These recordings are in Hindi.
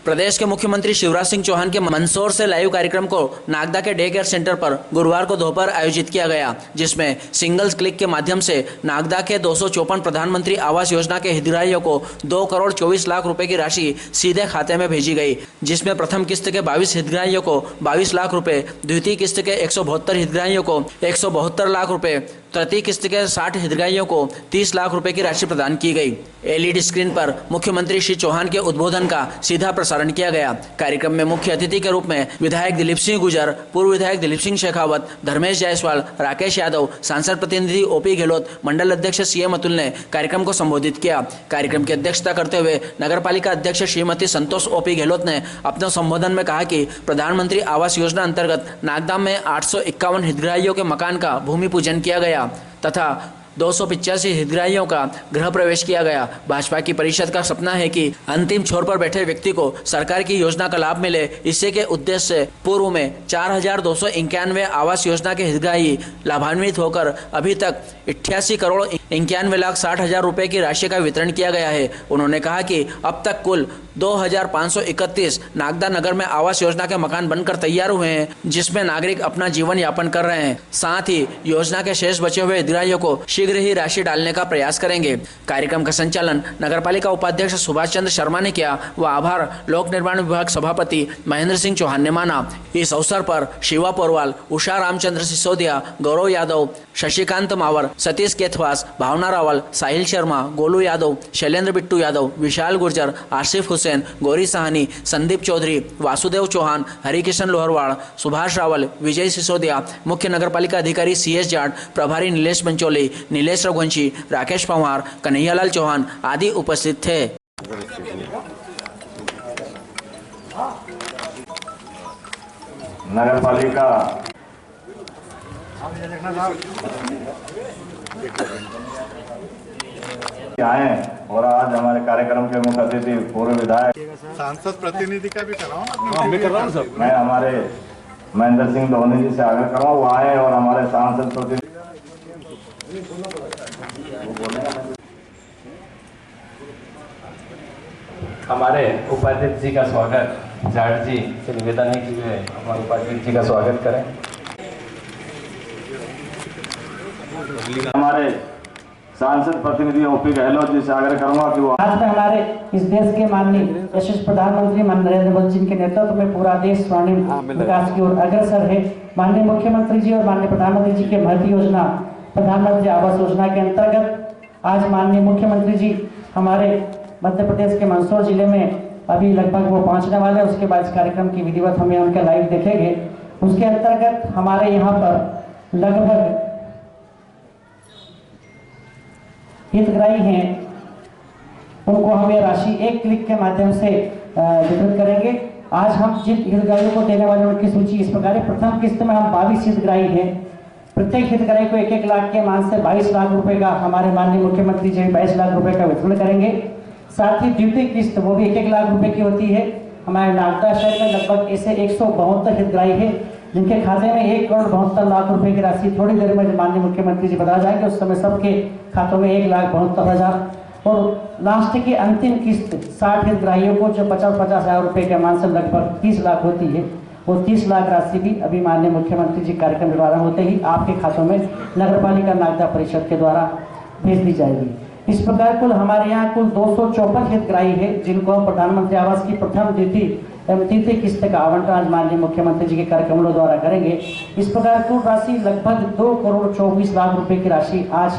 प्रदेश के मुख्यमंत्री शिवराज सिंह चौहान के मंदसौर से लाइव कार्यक्रम को नागदा के डे केयर सेंटर पर गुरुवार को दोपहर आयोजित किया गया, जिसमें सिंगल क्लिक के माध्यम से नागदा के 254 प्रधानमंत्री आवास योजना के हितग्राहियों को 2,24,00,000 रुपए की राशि सीधे खाते में भेजी गई, जिसमें प्रथम किस्त के 22 हितग्राहियों को 22 लाख रुपए, द्वितीय किस्त के 172 हितग्राहियों को 172 लाख रुपए, तृतीय किस्त के 60 हितग्राहियों को 30 लाख रुपए की राशि प्रदान की गई। एलईडी स्क्रीन पर मुख्यमंत्री श्री चौहान के उद्बोधन का सीधा प्रसारण किया गया। कार्यक्रम में मुख्य अतिथि के रूप में विधायक दिलीप सिंह गुजर, पूर्व विधायक दिलीप सिंह शेखावत, धर्मेश जायसवाल, राकेश यादव, सांसद प्रतिनिधि ओपी गहलोत, मंडल अध्यक्ष सीएम अतुल ने कार्यक्रम को संबोधित किया। कार्यक्रम की अध्यक्षता करते हुए नगर पालिका अध्यक्ष श्रीमती संतोष ओपी गहलोत ने अपने संबोधन में कहा कि प्रधानमंत्री आवास योजना अंतर्गत नागदा में 851 हितग्राहियों के मकान का भूमि पूजन किया गया तथा 285 हितग्राहियों का गृह प्रवेश किया गया। भाजपा की परिषद का सपना है कि अंतिम छोर पर बैठे व्यक्ति को सरकार की योजना का लाभ मिले। इसी के उद्देश्य से पूर्व में 4,291 आवास योजना के हितग्राही लाभान्वित होकर अभी तक 88,91,60,000 रुपए की राशि का वितरण किया गया है। उन्होंने कहा कि अब तक कुल 2,531 नागदा नगर में आवास योजना के मकान बनकर तैयार हुए हैं, जिसमें नागरिक अपना जीवन यापन कर रहे हैं। साथ ही योजना के शेष बचे हुए हितग्राहियों को शीघ्र ही राशि डालने का प्रयास करेंगे। कार्यक्रम का संचालन नगरपालिका उपाध्यक्ष सुभाष चंद्र शर्मा ने किया व आभार लोक निर्माण विभाग सभापति महेंद्र सिंह चौहान ने माना। इस अवसर पर शिवा पोरवाल, उषा रामचंद्र सिसोदिया, गौरव यादव, शशिकांत मावर, सतीश केथवास, भावना रावल, साहिल शर्मा, गोलू यादव, शैलेंद्र बिट्टू यादव, विशाल गुर्जर, आसिफ हुसैन, गौरी साहनी, संदीप चौधरी, वासुदेव चौहान, हरिकिशन लोहरवाड़, सुभाष रावल, विजय सिसोदिया, मुख्य नगरपालिका अधिकारी CS जाट, प्रभारी नीलेश पंचोली, नीलेश रघुवंशी, राकेश पवार, कन्हैयालाल चौहान आदि उपस्थित थे। नगरपालिका आए और आज हमारे कार्यक्रम के मुख्य अतिथि पूर्व विधायक सांसद प्रतिनिधि का भी कराओ। मैं कर रहा हूँ सर। मैं हमारे महेंद्र सिंह धोनी जी से आग्रह कर रहा हूँ, वो आए और हमारे सांसद प्रतिनिधि हमारे उपाध्यक्ष जी का स्वागत, जाट जी से निवेदन है कि वे हमारे उपाध्यक्ष जी का स्वागत करें। हमारे सांसद प्रतिनिधि ओपी गहलोत जी से आग्रह करूंगा कि वो आज में हमारे इस देश के माननीय यशस्वी प्रधानमंत्री नरेंद्र मोदी जी के नेतृत्व में पूरा देश स्वर्णिम विकास की ओर अग्रसर है। माननीय मुख्यमंत्री जी और माननीय प्रधानमंत्री जी के महती योजना प्रधानमंत्री आवास योजना के अंतर्गत आज माननीय मुख्यमंत्री जी हमारे मध्य प्रदेश के मंदसौर जिले में अभी लगभग वो पहुंचने वाले हैं। उसके बाद इस कार्यक्रम की विधिवत हमें उनके लाइव देखेंगे। उसके अंतर्गत हमारे यहाँ पर लगभग हितग्राही हैं, उनको हमें राशि एक क्लिक के माध्यम से वितरित करेंगे। आज हम जिन हितग्राहियों को देने वाले उनकी सूची इस प्रकार है। प्रथम किस्त में हम 22 हितग्राही हैं। प्रत्येक हितग्राही को 1-1 लाख के मान से 22 लाख रुपए का हमारे माननीय मुख्यमंत्री जी 22 लाख रुपए का वितरण करेंगे। साथ ही द्वितीय किस्त वो भी 1-1 लाख रुपए की होती है। हमारे नागदा शहर में लगभग ऐसे 172 हितग्राही है जिनके खाते में 1,72,00,000 रुपए की राशि थोड़ी देर में माननीय मुख्यमंत्री जी बता जाएंगे। उस समय सबके खातों में 1,72,000 और लास्ट की अंतिम किस्त 60 हितग्राहियों को जो 50,000 रुपए के मान से लगभग 30 लाख होती है, वो 30 लाख राशि भी अभी माननीय मुख्यमंत्री जी कार्यक्रम द्वारा होते ही आपके खातों में नगरपालिका नागदा परिषद के द्वारा भेज दी जाएगी। इस प्रकार कुल हमारे यहाँ कुल 254 हितग्राही है जिनको हम प्रधानमंत्री आवास की प्रथम, द्वितीय एवं तृतीय किस्त का आवंटन आज माननीय मुख्यमंत्री जी के कार्यक्रमों द्वारा करेंगे। इस प्रकार कुल राशि लगभग 2,24,00,000 रुपए की राशि आज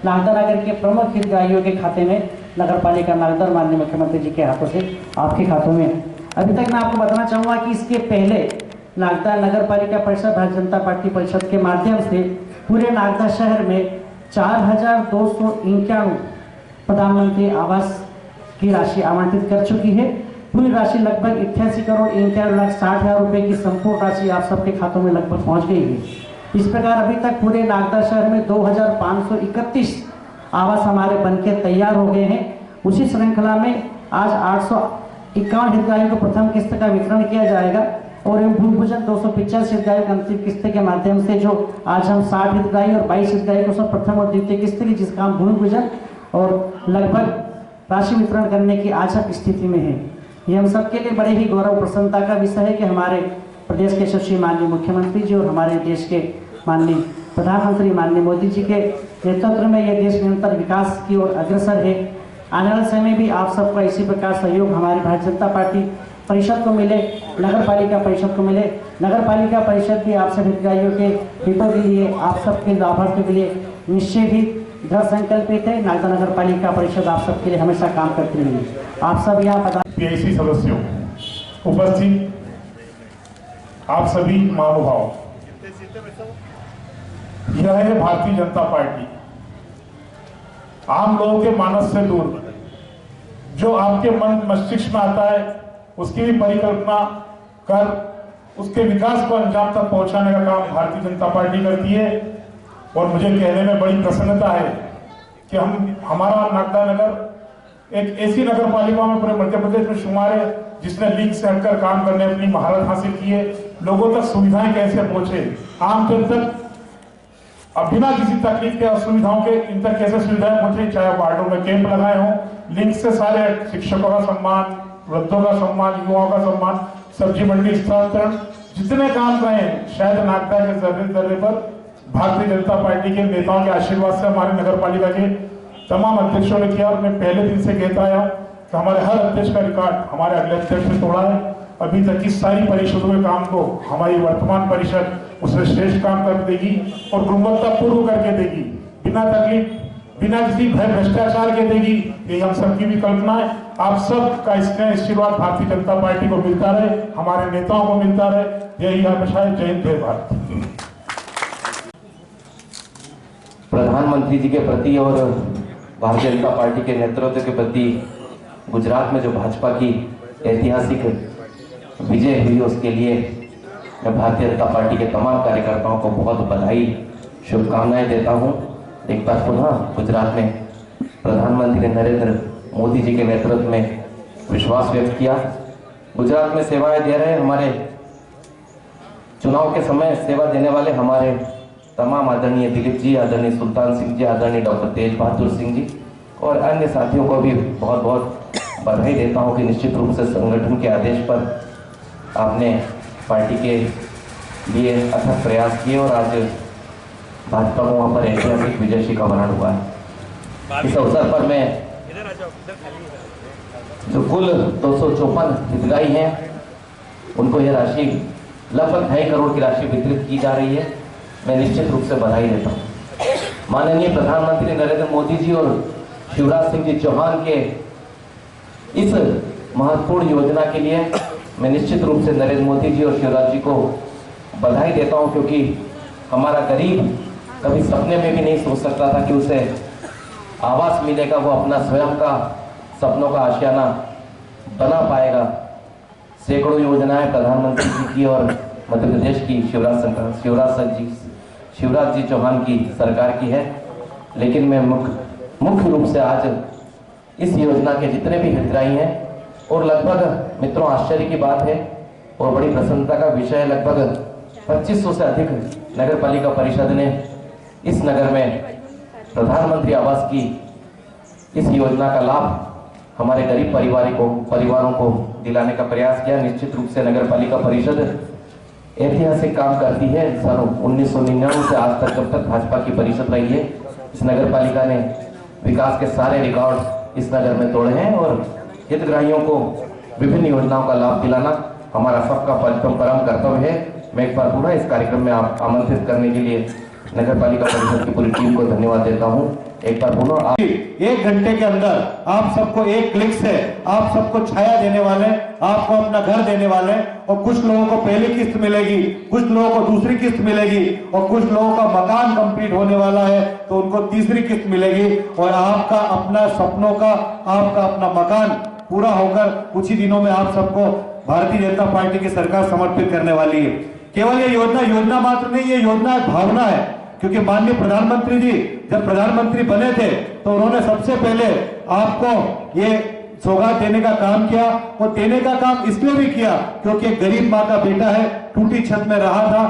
नागदा नगर के प्रमुख हितग्राहियों के खाते में नगरपालिका नागदा और माननीय मुख्यमंत्री जी के हाथों से आपके खातों में। अभी तक मैं आपको बताना चाहूँगा कि इसके पहले नागदा नगर पालिका परिषद भारतीय जनता पार्टी परिषद के माध्यम से पूरे नागदा शहर में 4,291 प्रधानमंत्री आवास की राशि आवंटित कर चुकी है। पूरी राशि लगभग 88,91,60,000 रुपए की संपूर्ण राशि आप सबके खातों में लगभग पहुंच गई है। इस प्रकार अभी तक पूरे नागदा शहर में 2,531 आवास हमारे बनके तैयार हो गए हैं। उसी श्रृंखला में आज 851 हितग्राहियों को प्रथम किस्त का वितरण किया जाएगा और भूमि पूजन 250 हितग्राहियों की अंतिम किस्त के माध्यम से जो आज हम 60 हितग्राही और 22 हितग्राही को सब प्रथम और द्वितीय किस्त की जिसका हम भूमि पूजन और लगभग राशि वितरण करने की आज स्थिति में है। ये हम सबके लिए बड़े ही गौरव प्रसन्नता का विषय है कि हमारे प्रदेश के यशस्वी माननीय मुख्यमंत्री जी और हमारे देश के माननीय प्रधानमंत्री माननीय मोदी जी के नेतृत्व में ये देश निरंतर विकास की ओर अग्रसर है। आने वाले समय में भी आप सबका इसी प्रकार सहयोग हमारी भारतीय जनता पार्टी परिषद को मिले, नगर पालिका परिषद को मिले। नगर पालिका परिषद भी आप सब हितग्राहियों के हितों के लिए, आप सबके लाभार्थियों के लिए निश्चय भी दृढ़ संकल्पित है। नागदा नगर पालिका परिषद आप सबके लिए हमेशा काम करती रही। आप सब यहाँ पीआईसी सदस्यों, उपस्थित आप सभी महानुभाव, यह है भारतीय जनता पार्टी। आम लोगों के मानस से दूर, जो आपके मन मस्तिष्क में आता है उसकी भी परिकल्पना कर उसके विकास को अंजाम तक पहुंचाने का काम भारतीय जनता पार्टी करती है। और मुझे कहने में बड़ी प्रसन्नता है कि हमारा नागदा नगर एक ऐसी नगर पालिका में पूरे मध्य प्रदेश में शुमार है जिसने लीग से हटकर काम करने अपनी महारत हासिल की है। लोगों तक सुविधाएं कैसे पहुंचे, आम जन तक अब बिना किसी तकलीफ के असुविधाओं के इन तक कैसे सुविधाएं पहुंचे, चाहे वार्डों में कैंप लगाए हों, लिंक से सारे शिक्षकों का सम्मान, वृद्धों का सम्मान, युवाओं का सम्मान, सब्जी मंडी स्थानांतरण, जितने काम गए शायद नागदा के जर्रे पर भारतीय जनता पार्टी के नेताओं के आशीर्वाद से हमारे नगर पालिका के तमाम अध्यक्षों ने किया। और मैं पहले दिन से कहता आया कि हमारे हर अध्यक्ष का रिकॉर्ड हमारे अगले अध्यक्ष ने तोड़ा है। अभी तक की सारी परिषदों के काम को हमारी वर्तमान परिषद उससे श्रेष्ठ काम कर देगी और गुणवत्तापूर्ण करके देगी, बिना तकलीफ, बिना किसी भय भ्रष्टाचार के देगी। ये हम सबकी भी कल्पना है। आप सब का इसका आशीर्वाद भारतीय जनता पार्टी को मिलता रहे, हमारे नेताओं को मिलता रहे। यही हमेशा जय हिंद जय भारत। प्रधानमंत्री जी के प्रति और भारतीय जनता पार्टी के नेतृत्व के प्रति गुजरात में जो भाजपा की ऐतिहासिक विजय हुई उसके लिए मैं भारतीय जनता पार्टी के तमाम कार्यकर्ताओं को बहुत बधाई, शुभकामनाएं देता हूं। एक बार पुनः गुजरात में प्रधानमंत्री नरेंद्र मोदी जी के नेतृत्व में विश्वास व्यक्त किया। गुजरात में सेवाएं दे रहे हमारे चुनाव के समय सेवा देने वाले हमारे तमाम आदरणीय दिलीप जी, आदरणीय सुल्तान सिंह जी, आदरणीय डॉक्टर तेज बहादुर सिंह जी और अन्य साथियों को भी बहुत बहुत बधाई देता हूं कि निश्चित रूप से संगठन के आदेश पर आपने पार्टी के लिए अथक प्रयास किए और आज भाजपा को वहां पर ऐतिहासिक विजय का वर्णन हुआ है। इस अवसर पर मैं जो कुल 254 हितग्राही हैं उनको यह राशि लगभग 2.5 करोड़ की राशि वितरित की जा रही है। मैं निश्चित रूप से बधाई देता हूँ माननीय प्रधानमंत्री नरेंद्र मोदी जी और शिवराज सिंह जी चौहान के इस महत्वपूर्ण योजना के लिए। मैं निश्चित रूप से नरेंद्र मोदी जी और शिवराज जी को बधाई देता हूं, क्योंकि हमारा गरीब कभी सपने में भी नहीं सोच सकता था कि उसे आवास मिलेगा, वो अपना स्वयं का सपनों का आशियाना बना पाएगा। सैकड़ों योजनाएं प्रधानमंत्री जी की और मध्य प्रदेश की शिवराज जी चौहान की सरकार की है। लेकिन मैं मुख्य रूप से आज इस योजना के जितने भी हितग्राही हैं और लगभग मित्रों आश्चर्य की बात है और बड़ी प्रसन्नता का विषय है, लगभग 2500 से अधिक नगर पालिका परिषद ने इस नगर में प्रधानमंत्री आवास की इस योजना का लाभ हमारे गरीब परिवारों को दिलाने का प्रयास किया। निश्चित रूप से नगर पालिका परिषद ऐतिहासिक काम करती है। सन 1999 से आज तक जब तक भाजपा की परिषद रही है, इस नगर पालिका ने विकास के सारे रिकॉर्ड इस नगर में तोड़े हैं और हितग्राहियों को विभिन्न योजनाओं का लाभ दिलाना हमारा सबका परम कर्तव्य है। मैं एक बार पूरा इस कार्यक्रम में आप आमंत्रित करने के लिए नगर पालिका परिषद की पूरी टीम को धन्यवाद देता हूं। एक बार पुनः 1 घंटे के अंदर आप सबको एक क्लिक से आप सबको छाया देने वाले, आपको अपना घर देने वाले और कुछ लोगों को पहली किस्त मिलेगी, कुछ लोगों को दूसरी किस्त मिलेगी और कुछ लोगों का मकान कंप्लीट होने वाला है तो उनको तीसरी किस्त मिलेगी और आपका अपना सपनों का आपका अपना मकान पूरा होकर कुछ ही दिनों में आप सबको भारतीय जनता पार्टी की सरकार समर्पित करने वाली है। केवल ये योजना मात्र नहीं, ये योजना एक भावना है, क्योंकि माननीय प्रधानमंत्री जी जब प्रधानमंत्री बने थे तो उन्होंने सबसे पहले आपको ये सौगात देने का काम किया और देने का काम इसलिए भी किया क्योंकि एक गरीब माँ का बेटा है, टूटी छत में रहा था,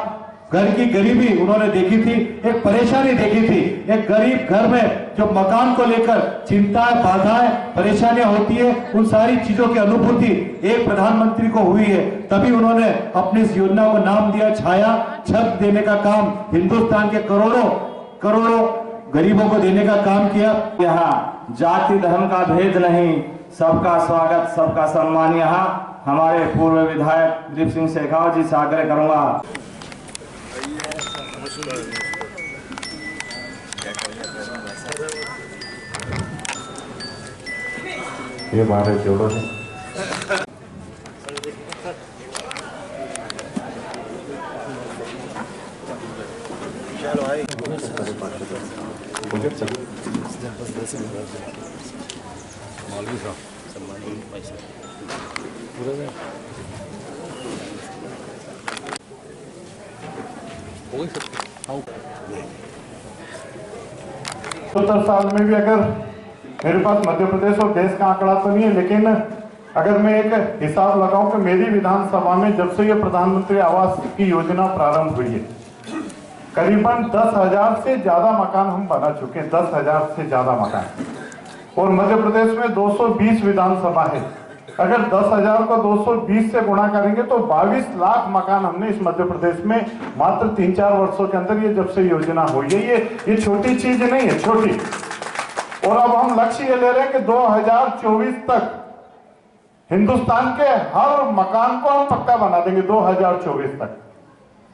घर की गरीबी उन्होंने देखी थी, एक परेशानी देखी थी। एक गरीब घर में जो मकान को लेकर चिंताएं, बाधाएं, परेशानियां होती है, उन सारी चीजों की अनुभूति एक प्रधानमंत्री को हुई है। तभी उन्होंने अपनी इस योजना को नाम दिया छाया। छत देने का काम हिंदुस्तान के करोड़ों गरीबों को देने का काम किया। यहाँ जाति धर्म का भेद नहीं, सबका स्वागत, सबका सम्मान। यहाँ हमारे पूर्व विधायक दिलीप सिंह शेखावत जी से आग्रह करूंगा। ये हमारे जोड़ो है। सत्तर साल में भी अगर मेरे पास मध्य प्रदेश और देश का आंकड़ा तो नहीं है, लेकिन अगर मैं एक हिसाब लगाऊं कि मेरी विधानसभा में जब से ये प्रधानमंत्री आवास की योजना प्रारंभ हुई है, करीबन 10,000 से ज्यादा मकान हम बना चुके हैं, 10,000 से ज्यादा मकान। और मध्य प्रदेश में 220 विधानसभा है। अगर 10,000 को 220 से गुणा करेंगे तो 22 लाख मकान हमने इस मध्य प्रदेश में मात्र 3-4 वर्षों के अंदर, ये जब से योजना हुई है, ये छोटी चीज नहीं है, छोटी। और अब हम लक्ष्य ये ले रहे हैं कि 2024 तक हिंदुस्तान के हर मकान को हम पक्का बना देंगे, 2024 तक।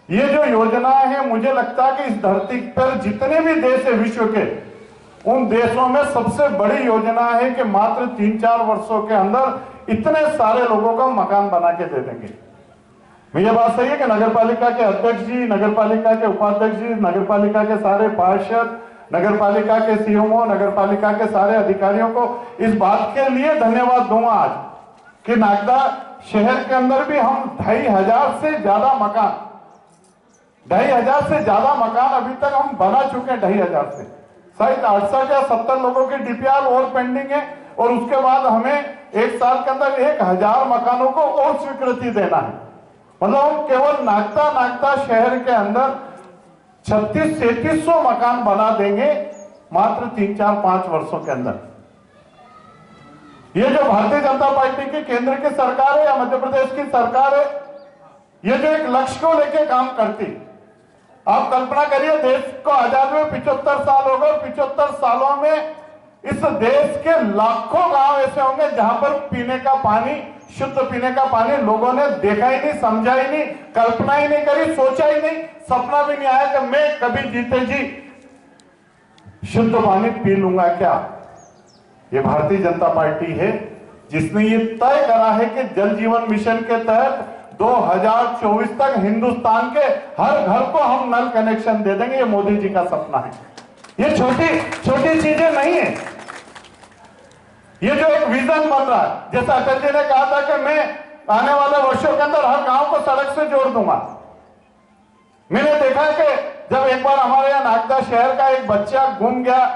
ये जो योजना है, मुझे लगता है कि इस धरती पर जितने भी देश है विश्व के, उन देशों में सबसे बड़ी योजना है कि मात्र 3-4 वर्षों के अंदर इतने सारे लोगों का मकान बना के दे देंगे। ये बात सही है कि नगर पालिका के अध्यक्ष जी, नगर पालिका के उपाध्यक्ष जी, नगर पालिका के सारे पार्षद, नगर पालिका के सीएमओ, नगर पालिका के सारे अधिकारियों को इस बात के लिए धन्यवाद दूंगा आज कि नागदा शहर के अंदर भी हम 2,500 से ज्यादा मकान अभी तक हम बना चुके हैं। 2,500 से शायद 68 या 70 लोगों की डीपीआर और पेंडिंग है, और उसके बाद हमें एक साल के अंदर 1,000 मकानों को और स्वीकृति देना है। मतलब हम केवल नागदा शहर के अंदर 3600-3700 मकान बना देंगे मात्र 3-4-5 वर्षों के अंदर। ये जो भारतीय जनता पार्टी की केंद्र की सरकार है या मध्य प्रदेश की सरकार है, ये जो एक लक्ष्य को लेकर काम करती, आप कल्पना करिए, देश को आजाद हुए 75 साल हो गए, 75 सालों में इस देश के लाखों गांव ऐसे होंगे जहां पर पीने का पानी, शुद्ध पीने का पानी लोगों ने देखा ही नहीं, समझा ही नहीं, कल्पना ही नहीं करी, सोचा ही नहीं, सपना भी नहीं आया कि मैं कभी जीते जी शुद्ध पानी पी लूंगा क्या। ये भारतीय जनता पार्टी है जिसने ये तय करा है कि जल जीवन मिशन के तहत 2024 तक हिंदुस्तान के हर घर को हम नल कनेक्शन दे देंगे। ये मोदी जी का सपना है। ये छोटी चीजें नहीं है, ये जो एक विजन बन रहा है। जैसा अटल जी ने कहा था कि मैं आने वाले वर्षों के अंदर हर गांव को सड़क से जोड़ दूंगा। मैंने देखा कि जब एक बार हमारे यहाँ नागदा शहर का एक बच्चा गुम गया,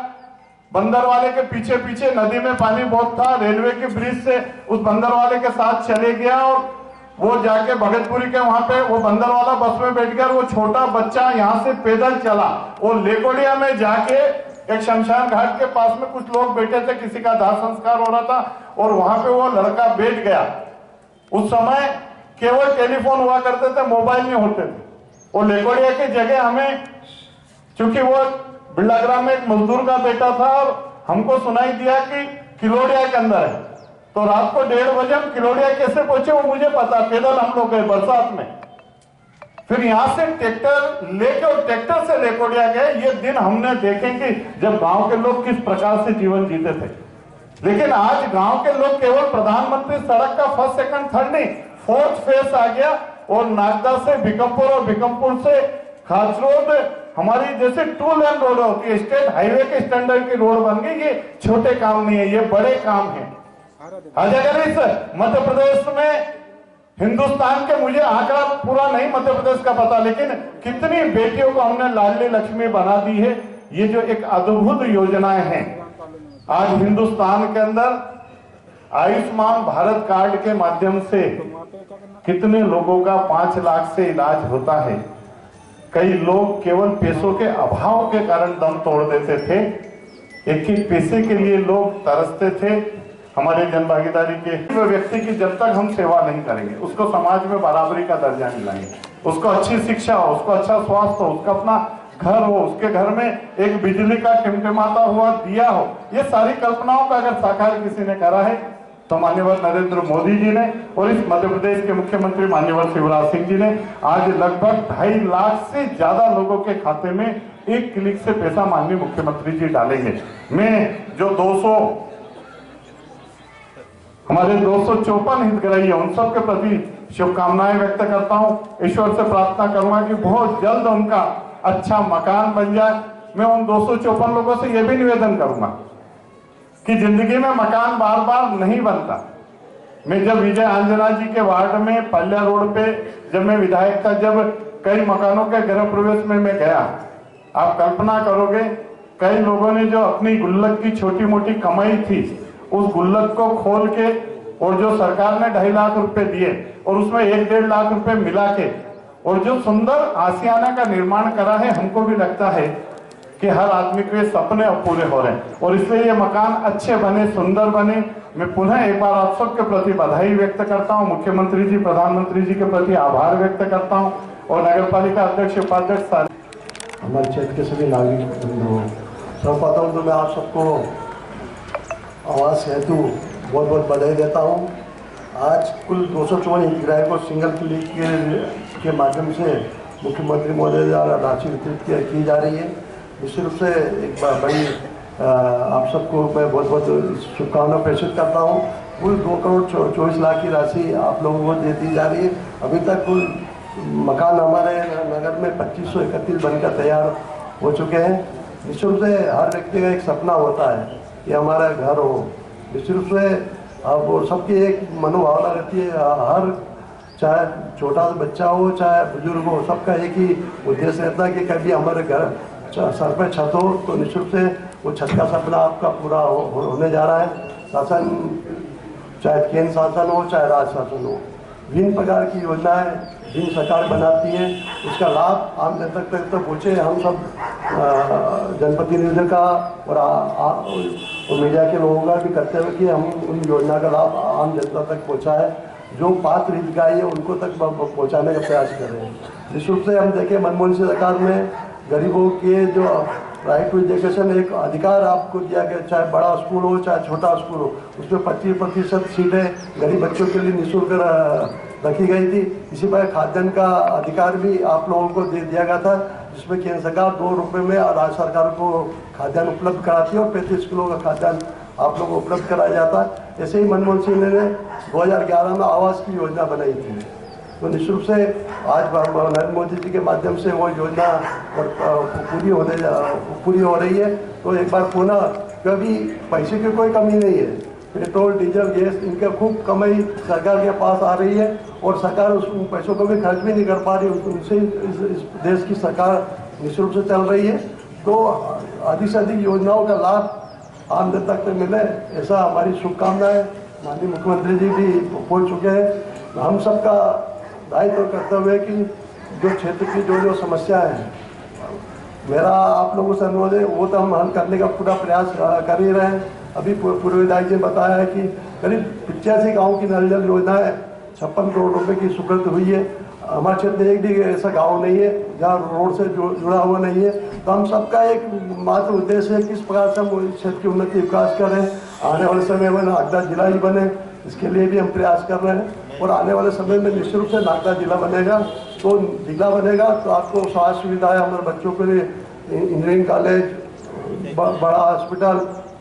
बंदर वाले के पीछे पीछे, नदी में पानी बहुत था, रेलवे के ब्रिज से उस बंदर वाले के साथ चले गया और वो जाके भगतपुरी के वहां पे वो बंदर वाला बस में बैठ गया। वो छोटा बच्चा यहाँ से पैदल चला और लेकोडिया में जाके एक शमशान घाट के पास में कुछ लोग बैठे थे, किसी का दाह संस्कार हो रहा था और वहां पे वो लड़का बैठ गया। उस समय केवल टेलीफोन हुआ करते थे, मोबाइल नहीं होते थे। और लेकोडिया की जगह हमें, चूंकि वो बिरलाग्राम में एक मजदूर का बेटा था और हमको सुनाई दिया कि किलोड़िया के अंदर है, तो रात को 1:30 बजे हम किलोड़िया कैसे पहुंचे वो मुझे पता, पैदल हम लोग गए बरसात में। फिर यहां से ट्रैक्टर लेके और ट्रैक्टर से लेकोडिया गए। ये दिन हमने देखे कि जब गांव के लोग किस प्रकार से जीवन जीते थे। लेकिन आज गांव के लोग केवल प्रधानमंत्री सड़क का फर्स्ट सेकंड थर्ड नहीं, फोर्थ फेज आ गया और नागदा से भिकमपुर और भिकमपुर से खासरोड हमारी जैसे 2 लेन रोड होती है, स्टेट हाईवे के स्टैंडर्ड की रोड बन गई। ये छोटे काम नहीं है, ये बड़े काम है। आज अगर इस मध्य प्रदेश में हिंदुस्तान के, मुझे आंकड़ा पूरा नहीं मध्य प्रदेश का पता, लेकिन कितनी बेटियों को हमने लाडली लक्ष्मी बना दी है। ये जो एक अद्भुत योजनाएं हैं, आज हिंदुस्तान के अंदर आयुष्मान भारत कार्ड के माध्यम से कितने लोगों का 5 लाख से इलाज होता है। कई लोग केवल पैसों के अभाव के कारण दम तोड़ देते थे। एक एक पैसे के लिए लोग तरसते थे। हमारे जनभागीदारी के व्यक्ति की जब तक हम सेवा नहीं करेंगे, उसको समाज में बराबरी का दर्जा दिलाएंगे, उसको अच्छी शिक्षा हो, उसको अच्छा स्वास्थ्य हो, उसका अपना घर हो, उसके घर में एक बिजली का टिमटिमाता हुआ दिया हो, ये सारी कल्पनाओं का अगर साकार किसी ने करा है तो माननीय नरेंद्र मोदी जी ने और इस मध्य प्रदेश के मुख्यमंत्री माननीय शिवराज सिंह जी ने आज लगभग 2.5 लाख से ज्यादा लोगों के खाते में एक क्लिक से पैसा माननीय मुख्यमंत्री जी डालेंगे। मैं जो हमारे 254 हितग्राही है उन सब के प्रति शुभकामनाएं व्यक्त करता हूं। ईश्वर से प्रार्थना करूंगा कि बहुत जल्द उनका अच्छा मकान बन जाए। मैं उन 254 लोगों से यह भी निवेदन करूंगा कि जिंदगी में मकान बार बार नहीं बनता। मैं जब विजय आंजना जी के वार्ड में पल्या रोड पे जब मैं विधायक था, जब कई मकानों के गृह प्रवेश में मैं गया, आप कल्पना करोगे कई लोगों ने जो अपनी गुल्लक की छोटी मोटी कमाई थी उस गुल्लक को खोल के और जो सरकार ने 2.5 लाख रुपए दिए और उसमें 1-1.5 लाख रुपए मिला के और जो सुंदर आशियाना का निर्माण करा है, हमको भी लगता है कि हर आदमी के सपने अब पूरे हो रहे हैं और इसलिए ये मकान अच्छे बने, सुंदर बने। मैं पुनः एक बार आप सबके प्रति बधाई व्यक्त करता हूँ, मुख्यमंत्री जी, प्रधानमंत्री जी के प्रति आभार व्यक्त करता हूँ और नगर पालिका अध्यक्ष, उपाध्यक्ष, हमारे क्षेत्र के सभी नागरिक बंधुओं, सर्वप्रथम तो मैं आप सबको आवास हेतु बहुत बहुत बधाई देता हूँ। आज कुल 254 हितग्राही को सिंगल क्लिक के माध्यम से मुख्यमंत्री महोदय द्वारा राशि वितरित की जा रही है। निश्चित रूप से एक बड़ी आप सबको मैं बहुत बहुत शुभकामनाएं प्रेषित करता हूँ। कुल 2,24,00,000 की राशि आप लोगों को दे दी जा रही है। अभी तक कुल मकान हमारे नगर में 2531 बनकर तैयार हो चुके हैं। निश्चित रूप से हर व्यक्ति का एक सपना होता है कि हमारा घर हो। निश्चित रूप से अब सबकी एक मनोभावना रहती है, हर चाहे छोटा बच्चा हो चाहे बुजुर्ग हो, सबका एक ही उद्देश्य रहता है कि कभी हमारे घर सर पर छत हो तो निश्चित रूप से वो छत का सपना आपका पूरा होने जा रहा है। शासन चाहे केंद्र शासन हो चाहे राज्य शासन हो, विभिन्न प्रकार की योजनाएं विभिन्न सरकार बनाती है, उसका लाभ आम जनता तक तो पहुँचे। हम सब जनप्रतिनिधियों का और मीडिया के लोगों का भी कर्तव्य कि हम उन योजना का लाभ आम जनता तक पहुँचाए, जो पात्र हितग्राही है उनको तक पहुँचाने का प्रयास कर रहे हैं। निश्चित रूप से हम देखें मनमोहन सिंह सरकार में गरीबों के जो राइट टू एजुकेशन एक अधिकार आपको दिया गया, चाहे बड़ा स्कूल हो चाहे छोटा स्कूल हो, उसमें 25% सीटें गरीब बच्चों के लिए निःशुल्क रखी गई थी। इसी प्रकार खाद्यान्न का अधिकार भी आप लोगों को दे दिया गया था, जिसमें केंद्र सरकार 2 रुपये में राज्य सरकार को खाद्यान्न उपलब्ध कराती है और 35 किलो का खाद्यान्न आप लोगों को उपलब्ध कराया जाता है। ऐसे ही मनमोहन सिंह ने 2011 में आवास की योजना बनाई थी। तो निश्चित रूप से आज नरेंद्र मोदी जी के माध्यम से वो योजना पूरी हो रही है। तो एक बार पुनः कभी पैसे की कोई कमी नहीं है, पेट्रोल डीजल गैस इनके खूब कमाई सरकार के पास आ रही है और सरकार उस पैसों को भी खर्च भी नहीं कर पा रही, उनसे इस देश की सरकार निश्चित रूप से चल रही है। तो अधिक से अधिक योजनाओं का लाभ आम जनता तक मिले, ऐसा हमारी शुभकामना है। माननीय मुख्यमंत्री जी भी बोल चुके हैं। हम सबका दायित्व कर्तव्य है कि जो क्षेत्र की जो समस्याएं हैं, मेरा आप लोगों से अनुरोध है वो तो हम हल करने का पूरा प्रयास कर ही रहे हैं। अभी पूर्व विधायक जी ने बताया है कि करीब 85 गाँव की नल जल योजनाएं 56 करोड़ रुपए की स्वीकृत हुई है। हमारे क्षेत्र में एक भी ऐसा गांव नहीं है जहां रोड से जुड़ा हुआ नहीं है। तो हम सबका एक मात्र उद्देश्य है किस प्रकार से हम इस क्षेत्र की उन्नति विकास करें, आने वाले समय में नागदा जिला ही बने, इसके लिए भी हम प्रयास कर रहे हैं। और आने वाले समय में निश्चित रूप से नागदा जिला बनेगा तो जिला बनेगा तो आपको स्वास्थ्य सुविधाएं हमारे बच्चों के लिए इंजीनियरिंग कॉलेज, बड़ा हॉस्पिटल,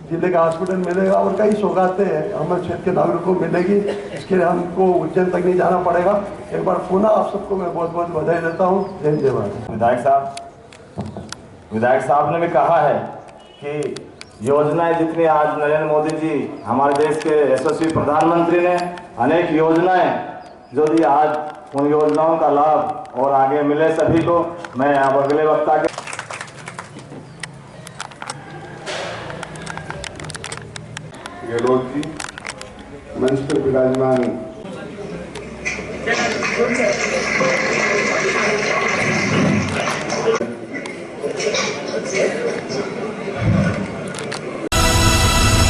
जिले का हॉस्पिटल मिलेगा और कई सौगातें हमारे क्षेत्र के नागरिकों को मिलेगी। इसके लिए हमको उज्जैन तक नहीं जाना पड़ेगा। एक बार पुनः आप सबको मैं बहुत बहुत बधाई देता हूँ। जय भारत। विधायक साहब ने भी कहा है कि योजनाएं जितनी आज नरेंद्र मोदी जी हमारे देश के यशस्वी प्रधानमंत्री ने अनेक योजनाएं जो दी, आज उन योजनाओं का लाभ और आगे मिले सभी को। मैं अब अगले वक्ता के गहलोत जी मंच पर विराजमान